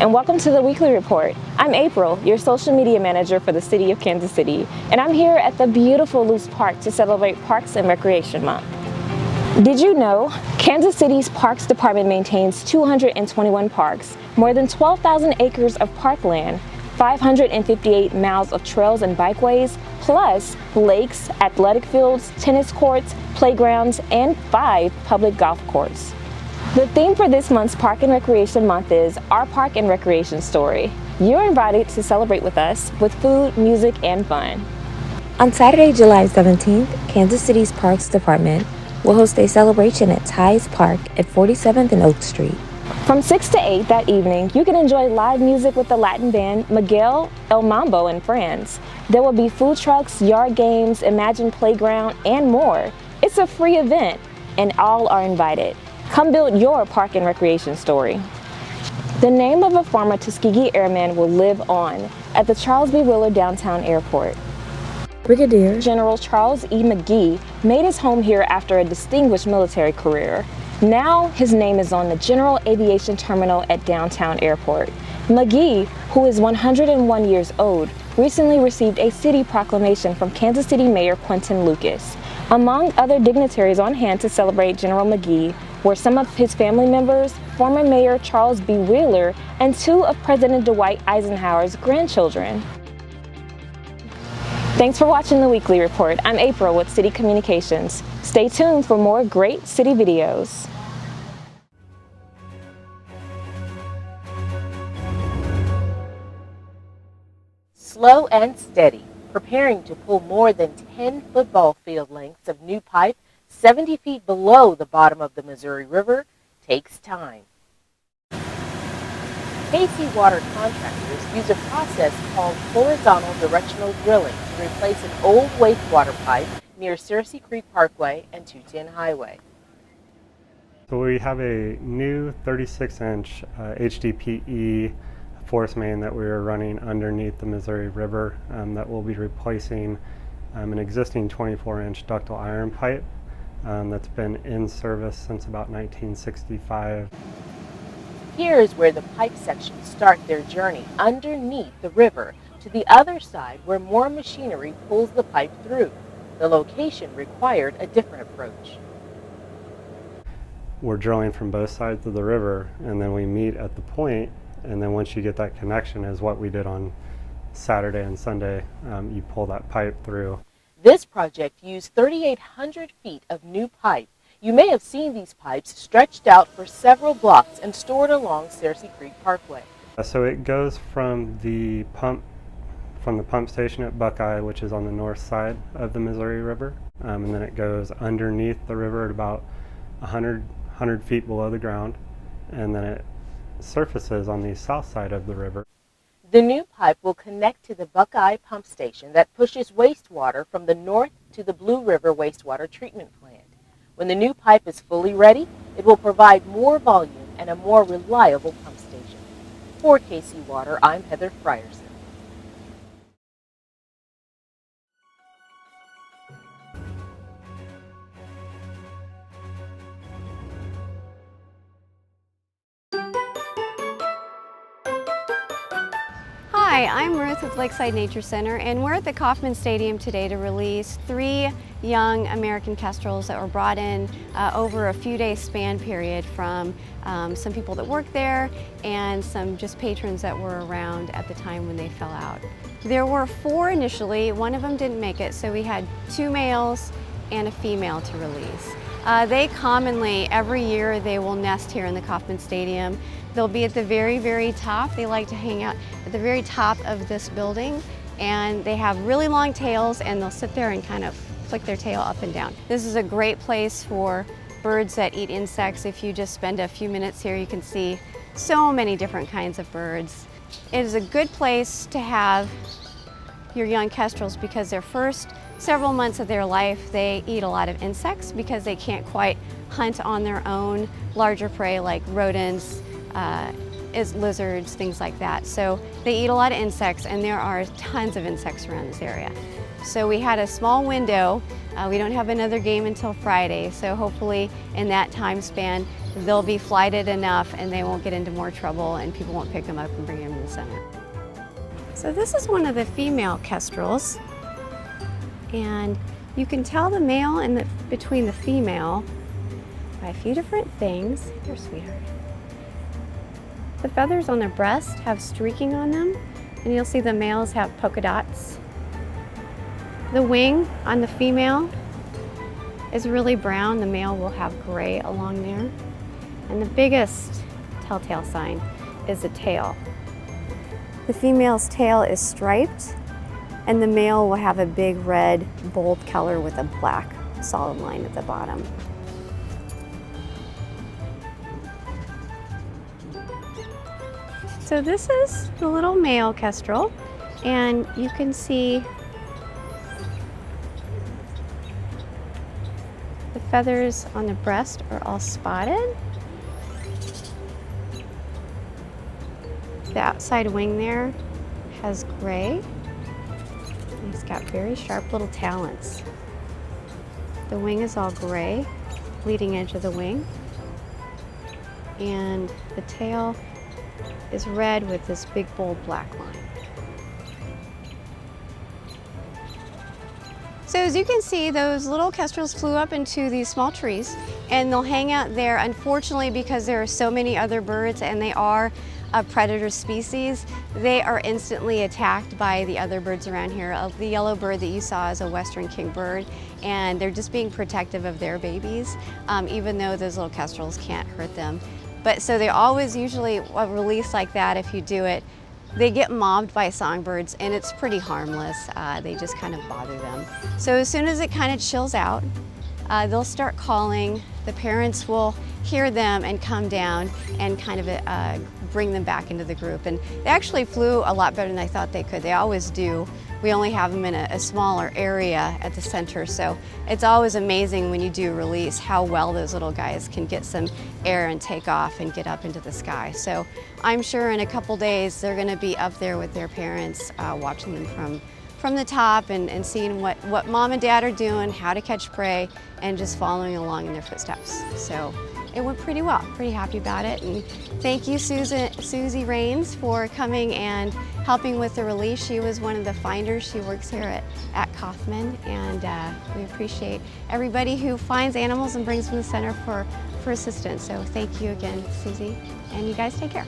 and welcome to the Weekly Report. I'm April, your social media manager for the City of Kansas City, and I'm here at the beautiful Theis Park to celebrate Parks and Recreation Month. Did you know Kansas City's Parks Department maintains 221 parks, more than 12,000 acres of parkland, 558 miles of trails and bikeways, plus lakes, athletic fields, tennis courts, playgrounds, and 5 public golf courses. The theme for this month's Park and Recreation Month is Our Park and Recreation Story. You're invited to celebrate with us with food, music, and fun. On Saturday, July 17th, Kansas City's Parks Department will host a celebration at Theis Park at 47th and Oak Street. From 6 to 8 that evening, you can enjoy live music with the Latin band Miguel El Mambo and Friends. There will be food trucks, yard games, Imagine Playground, and more. It's a free event, and all are invited. Come build your park and recreation story. The name of a former Tuskegee Airman will live on at the Charles B. Wheeler Downtown Airport. Brigadier General Charles E. McGee made his home here after a distinguished military career. Now his name is on the General Aviation Terminal at Downtown Airport. McGee, who is 101 years old, recently received a city proclamation from Kansas City Mayor Quinton Lucas. Among other dignitaries on hand to celebrate General McGee were some of his family members, former Mayor Charles B. Wheeler, and 2 of President Dwight Eisenhower's grandchildren. Thanks for watching the Weekly Report. I'm April with City Communications. Stay tuned for more great city videos. Slow and steady, preparing to pull more than 10 football field lengths of new pipe 70 feet below the bottom of the Missouri River takes time. KC Water contractors use a process called horizontal directional drilling to replace an old wastewater pipe near Searcy Creek Parkway and 210 Highway. So we have a new 36-inch HDPE force main that we are running underneath the Missouri River that will be replacing an existing 24-inch ductile iron pipe that's been in service since about 1965. Here is where the pipe sections start their journey underneath the river to the other side where more machinery pulls the pipe through. The location required a different approach. We're drilling from both sides of the river, and then we meet at the point, and then once you get that connection is what we did on Saturday and Sunday. You pull that pipe through. This project used 3,800 feet of new pipe. You may have seen these pipes stretched out for several blocks and stored along Searcy Creek Parkway. So it goes from the pump station at Buckeye, which is on the north side of the Missouri River, and then it goes underneath the river at about 100 feet below the ground, and then it surfaces on the south side of the river. The new pipe will connect to the Buckeye pump station that pushes wastewater from the north to the Blue River wastewater treatment plant. When the new pipe is fully ready, it will provide more volume and a more reliable pump station. For KC Water, I'm Heather Frierson. Hi, I'm Ruth with Lakeside Nature Center, and we're at the Kauffman Stadium today to release 3 young American kestrels that were brought in over a few days span period from some people that work there and some just patrons that were around at the time when they fell out. There were 4 initially. One of them didn't make it, so we had 2 males and a female to release. They commonly, every year, they will nest here in the Kauffman Stadium. They'll be at the very, very top. They like to hang out at the very top of this building, and they have really long tails, and they'll sit there and kind of flick their tail up and down. This is a great place for birds that eat insects. If you just spend a few minutes here, you can see so many different kinds of birds. It is a good place to have your young kestrels because their first several months of their life, they eat a lot of insects because they can't quite hunt on their own larger prey like rodents, lizards, things like that. So they eat a lot of insects, and there are tons of insects around this area. So we had a small window. We don't have another game until Friday, so hopefully in that time span they'll be flighted enough and they won't get into more trouble and people won't pick them up and bring them to the center. So this is one of the female kestrels, and you can tell the male and between the female by a few different things. Here, sweetheart. The feathers on their breast have streaking on them, and you'll see the males have polka dots. The wing on the female is really brown. The male will have gray along there. And the biggest telltale sign is the tail. The female's tail is striped, and the male will have a big red, bold color with a black solid line at the bottom. So this is the little male kestrel, and you can see the feathers on the breast are all spotted. The outside wing there has gray. He's got very sharp little talons. The wing is all gray, leading edge of the wing. And the tail is red with this big bold black line. So as you can see, those little kestrels flew up into these small trees, and they'll hang out there. Unfortunately, because there are so many other birds and they are a predator species, they are instantly attacked by the other birds around here. The yellow bird that you saw is a western kingbird, and they're just being protective of their babies, even though those little kestrels can't hurt them. But so they always usually a release like that, if you do it, they get mobbed by songbirds, and it's pretty harmless. They just kind of bother them. So as soon as it kind of chills out, they'll start calling. The parents will hear them and come down and kind of bring them back into the group. And they actually flew a lot better than I thought they could. They always do. We only have them in a smaller area at the center, so it's always amazing when you do release how well those little guys can get some air and take off and get up into the sky. So I'm sure in a couple days they're going to be up there with their parents, watching them from the top and seeing what mom and dad are doing, how to catch prey, and just following along in their footsteps. So it went pretty well, pretty happy about it. And thank you, Susie Rains, for coming and helping with the release. She was one of the finders. She works here at Kaufman, and we appreciate everybody who finds animals and brings them to the center for assistance. So thank you again, Susie, and you guys take care.